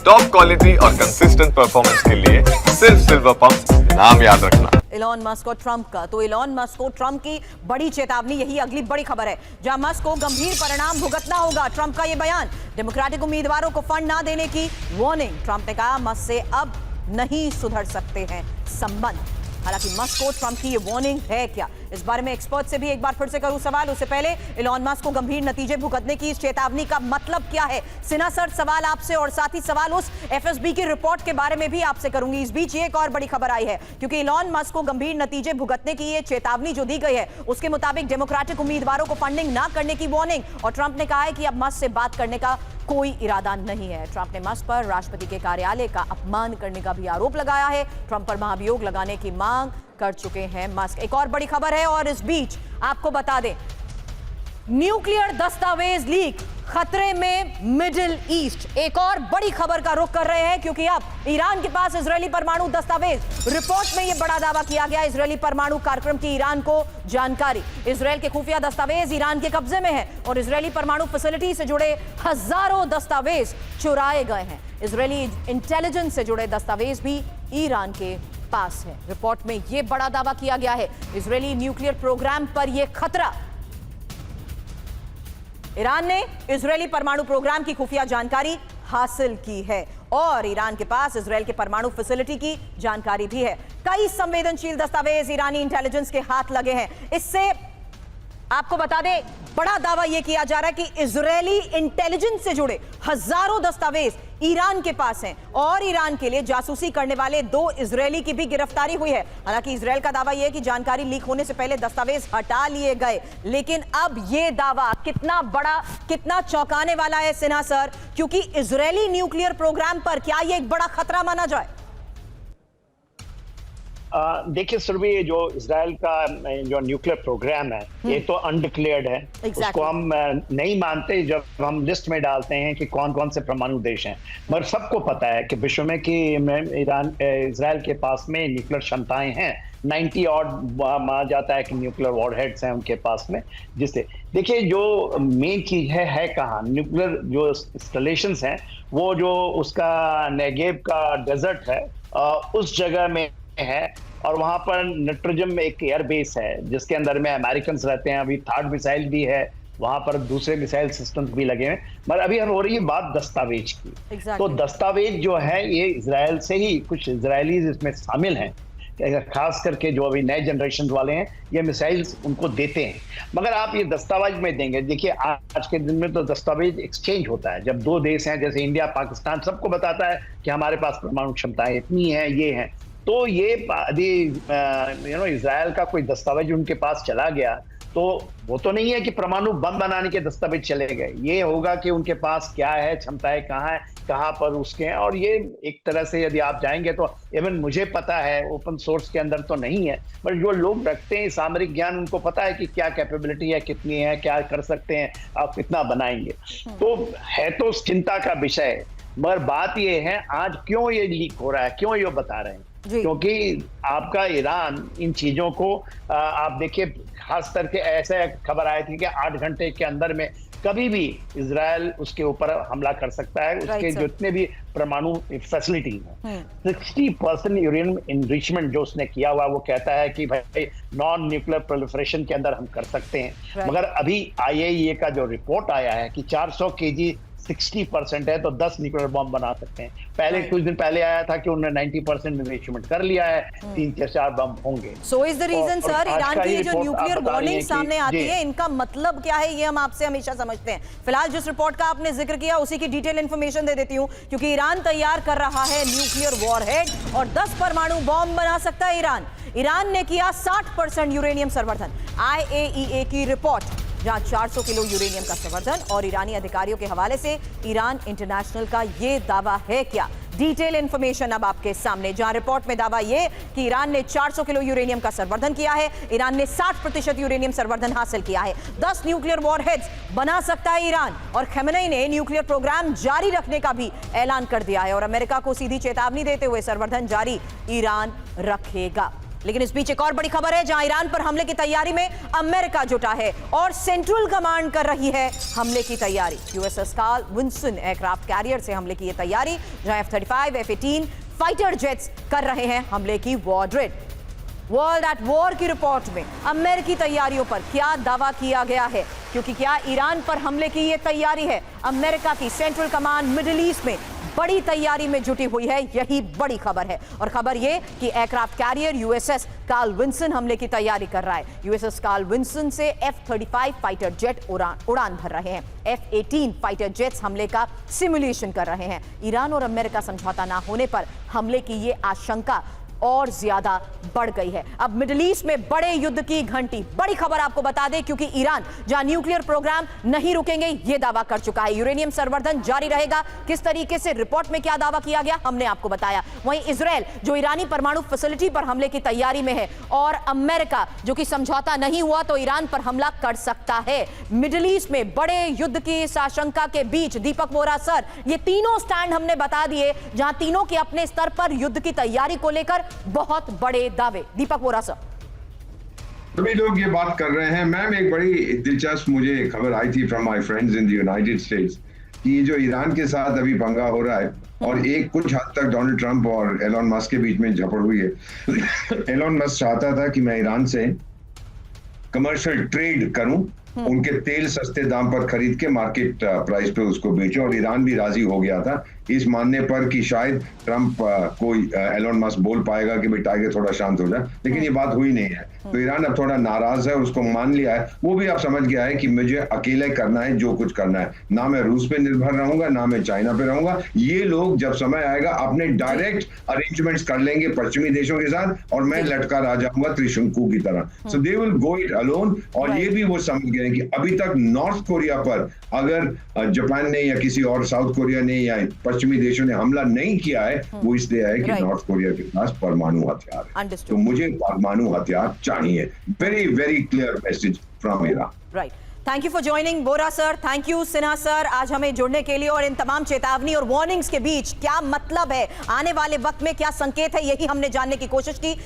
Top quality और consistent performance के लिए सिर्फ सिल्वर पंप नाम याद रखना। इलॉन मस्क और ट्रंप का, तो इलॉन मस्क को ट्रंप की बड़ी चेतावनी, यही अगली बड़ी खबर है जहां मस्क को गंभीर परिणाम भुगतना होगा। ट्रंप का यह बयान, डेमोक्रेटिक उम्मीदवारों को फंड ना देने की वार्निंग। ट्रंप ने कहा मस्क से अब नहीं सुधर सकते हैं संबंध। हालांकि मस्क को ट्रंप की ये वार्निंग है क्या, इस बारे में एक्सपर्ट से भी एक बार फिर से करूं सवाल। उससे पहले इलॉन मस्क को गंभीर नतीजे भुगतने की इस चेतावनी का मतलब क्या है, सिन्हा सर सवाल आपसे, और साथ ही सवाल उस एफएसबी की रिपोर्ट के बारे में भी आपसे करूंगी। इस बीच एक और बड़ी खबर आई है, क्योंकि इलॉन मस्क को गंभीर नतीजे भुगतने की ये चेतावनी जो दी गई है, उसके मुताबिक डेमोक्रेटिक उम्मीदवारों को फंडिंग ना करने की वार्निंग। और ट्रंप ने कहा है कि अब मस्क से बात करने का कोई इरादा नहीं है। ट्रंप ने मस्क पर राष्ट्रपति के कार्यालय का अपमान करने का भी आरोप लगाया है। ट्रंप पर महाभियोग लगाने की मांग कर चुके हैं मस्क। एक और बड़ी खबर है, और इस बीच आपको बता दें, न्यूक्लियर दस्तावेज लीक, खतरे में मिडिल ईस्ट। एक और बड़ी खबर का रुख कर रहे हैं, क्योंकि अब ईरान के पास इजरायली परमाणु दस्तावेज। रिपोर्ट में यह बड़ा दावा किया गया, इजरायली परमाणु कार्यक्रम की ईरान को जानकारी। इजरायल के खुफिया दस्तावेज ईरान के कब्जे में है, और इजरायली परमाणु फैसिलिटी से जुड़े हजारों दस्तावेज चुराए गए हैं। इजरायली इंटेलिजेंस से जुड़े दस्तावेज भी ईरान के पास है। रिपोर्ट में यह बड़ा दावा किया गया है, इजरायली न्यूक्लियर प्रोग्राम पर यह खतरा। ईरान ने इजरायली परमाणु प्रोग्राम की खुफिया जानकारी हासिल की है, और ईरान के पास इजरायल के परमाणु फैसिलिटी की जानकारी भी है। कई संवेदनशील दस्तावेज ईरानी इंटेलिजेंस के हाथ लगे हैं। इससे आपको बता दें, बड़ा दावा यह किया जा रहा है कि इजरायली इंटेलिजेंस से जुड़े हजारों दस्तावेज ईरान के पास हैं, और ईरान के लिए जासूसी करने वाले 2 इजरायली की भी गिरफ्तारी हुई है। हालांकि इजरायल का दावा यह है कि जानकारी लीक होने से पहले दस्तावेज हटा लिए गए। लेकिन अब यह दावा कितना बड़ा, कितना चौंकाने वाला है सिन्हा सर, क्योंकि इजरायली न्यूक्लियर प्रोग्राम पर क्या यह एक बड़ा खतरा माना जाए? देखिए सुरभि, ये जो इजराइल का जो न्यूक्लियर प्रोग्राम है, ये तो अनडिक्लेयर्ड है। उसको हम नहीं मानते जब हम लिस्ट में डालते हैं कि कौन कौन से परमाणु देश हैं। मगर सबको पता है कि विश्व में कि इजराइल के पास में न्यूक्लियर क्षमताएं हैं। 90 और माना जाता है कि न्यूक्लियर वॉरहेड्स हैं उनके पास में। जिससे देखिए, जो मेन चीज है कहाँ, न्यूक्लियर जो इंस्टॉलेशंस हैं, वो जो उसका नेगेव का डेजर्ट है, उस जगह में है। और वहां पर नाइट्रोजन में एक एयर बेस है जिसके अंदर में अमेरिकन रहते हैं। अभी थर्ड मिसाइल भी है वहां पर, दूसरे मिसाइल सिस्टम्स भी लगे हैं। मगर अभी हम हो रही है बात दस्तावेज की। तो दस्तावेज जो है ये इजराइल से ही, कुछ इजरायलीज इसमें शामिल हैं, खास करके जो अभी नए जनरेशन वाले हैं, ये मिसाइल्स उनको देते हैं। मगर आप ये दस्तावेज में देंगे, देखिए आज के दिन में तो दस्तावेज एक्सचेंज होता है। जब 2 देश हैं जैसे इंडिया पाकिस्तान, सबको बताता है कि हमारे पास परमाणु क्षमताएं इतनी हैं, ये हैं। तो ये इजराइल का कोई दस्तावेज उनके पास चला गया, तो वो तो नहीं है कि परमाणु बम बनाने के दस्तावेज चले गए। ये होगा कि उनके पास क्या है, क्षमताएं कहाँ है, कहाँ पर उसके हैं। और ये एक तरह से यदि आप जाएंगे तो इवन मुझे पता है, ओपन सोर्स के अंदर तो नहीं है, पर जो लोग रखते हैं सामरिक ज्ञान, उनको पता है कि क्या कैपेबिलिटी है, कितनी है, क्या कर सकते हैं, आप कितना बनाएंगे। तो है तो चिंता का विषय। मगर बात ये है, आज क्यों ये लीक हो रहा है, क्यों ये बता रहे हैं? क्योंकि आपका ईरान इन चीजों को आप देखिए, खास करके ऐसे खबर आई थी कि 8 घंटे के अंदर में कभी भी इजराइल उसके ऊपर हमला कर सकता है। उसके जितने भी परमाणु फैसिलिटी है, 60% यूरेनियम इनरिचमेंट जो उसने किया हुआ, वो कहता है कि भाई नॉन न्यूक्लियर प्रोलिफरेशन के अंदर हम कर सकते हैं। मगर अभी IAEA का जो रिपोर्ट आया है कि 400 kg 60% है, तो 10 न्यूक्लियर बम बना सकते हैं। पहले कुछ दिन पहले आया था कि उन्होंने 90% इन्वेस्टमेंट कर लिया है, 3-4 बम होंगे। So is the reason sir, Iran की जो न्यूक्लियर वार्निंग सामने आती है, इनका मतलब क्या है, ये हम आपसे हमेशा समझते हैं। फिलहाल जिस रिपोर्ट का आपने जिक्र किया, उसी की डिटेल इंफॉर्मेशन दे देती हूं, क्योंकि ईरान तैयार कर रहा है न्यूक्लियर वॉरहेड और 10 परमाणु बम बना सकता है ईरान। ईरान ने किया 60% यूरेनियम संवर्धन। IAEA की रिपोर्ट, जहां 400 किलो यूरेनियम का संवर्धन, और ईरानी अधिकारियों के हवाले से ईरान इंटरनेशनल का यह दावा है क्या, डिटेल इंफॉर्मेशन अब आपके सामने, जहां रिपोर्ट में दावा यह कि ईरान ने 400 किलो यूरेनियम का संवर्धन किया है। ईरान ने 60% यूरेनियम संवर्धन हासिल किया है। 10 न्यूक्लियर वॉरहेड्स बना सकता है ईरान, और खमेनी ने न्यूक्लियर प्रोग्राम जारी रखने का भी ऐलान कर दिया है, और अमेरिका को सीधी चेतावनी देते हुए संवर्धन जारी ईरान रखेगा। लेकिन इस बीच एक और बड़ी खबर है, जहां ईरान पर हमले की तैयारी में अमेरिका जुटा है और सेंट्रल कमांड कर रही है हमले की तैयारी। USS Carl Vinson aircraft carrier से हमले की ये तैयारी, जहां F-35, F-18 फाइटर जेट्स कर रहे हैं हमले की war drill. World at war की रिपोर्ट में अमेरिकी तैयारियों पर क्या दावा किया गया है, क्योंकि क्या ईरान पर हमले की ये तैयारी है? अमेरिका की सेंट्रल कमांड मिडिल ईस्ट में बड़ी तैयारी में जुटी हुई है, यही बड़ी खबर है। और खबर ये कि aircraft carrier USS Carl Vinson हमले की तैयारी कर रहा है। यूएसएस कार्ल विंसन से F-35 फाइटर जेट उड़ान भर रहे हैं। F-18 फाइटर जेट्स हमले का सिमुलेशन कर रहे हैं। ईरान और अमेरिका समझौता ना होने पर हमले की ये आशंका और ज्यादा बढ़ गई है। अब मिडिल ईस्ट में बड़े युद्ध की घंटी, बड़ी खबर आपको बता दें, क्योंकि ईरान जहां न्यूक्लियर प्रोग्राम नहीं रुकेंगे ये दावा कर चुका है। यूरेनियम संवर्धन जारी रहेगा। किस तरीके से, रिपोर्ट में क्या दावा किया गया हमने आपको बताया। वहीं इजराइल जो ईरानी परमाणु फैसिलिटी पर हमले की तैयारी में है, और अमेरिका जो कि समझौता नहीं हुआ तो ईरान पर हमला कर सकता है। मिडिल ईस्ट में बड़े युद्ध की इस आशंका के बीच दीपक वोरा सर, ये तीनों स्टैंड हमने बता दिए, जहां तीनों के अपने स्तर पर युद्ध की तैयारी को लेकर बहुत बड़े दावे। दीपक वोरा सर, सभी लोग ये बात कर रहे हैं। मैम, एक बड़ी दिलचस्प मुझे खबर आई थी from my friends in the United states कि ये जो ईरान के साथ अभी पंगा हो रहा है और एक कुछ हद तक डोनाल्ड ट्रंप और एलन मस्क के बीच में झपड़ हुई है। एलन मस्क चाहता था कि मैं ईरान से कमर्शियल ट्रेड करूं, उनके तेल सस्ते दाम पर खरीद के मार्केट प्राइस पे उसको बेचूं, और ईरान भी राजी हो गया था इस मानने पर कि शायद ट्रंप कोई एलन मस्क बोल पाएगा कि भाई टाइगर थोड़ा शांत हो जाए, लेकिन ये बात हुई नहीं है। तो ईरान अब थोड़ा नाराज है, उसको मान लिया है, वो भी अब समझ गया है कि मुझे अकेले करना है जो कुछ करना है, ना मैं रूस पे निर्भर रहूंगा ना मैं चाइना पे रहूंगा। ये लोग जब समय आएगा अपने डायरेक्ट अरेंजमेंट्स कर लेंगे पश्चिमी देशों के साथ, और मैं लटका आ जाऊंगा त्रिशंकु की तरह। So they will go it alone. और ये भी वो समझ गए कि अभी तक नॉर्थ कोरिया पर अगर जापान ने या किसी और साउथ कोरिया ने या पश्चिमी देशों ने हमला नहीं किया है, वो इसलिए है कि नॉर्थ कोरिया के पास परमाणु हथियार है। तो मुझे परमाणु हथियार चाहिए। Very very clear message from Iran. Right, thank you for joining Bora sir, thank you Sinha sir, आज हमें जुड़ने के लिए। और इन तमाम चेतावनी और वार्निंग्स के बीच क्या मतलब है, आने वाले वक्त में क्या संकेत है, यही हमने जानने की कोशिश की।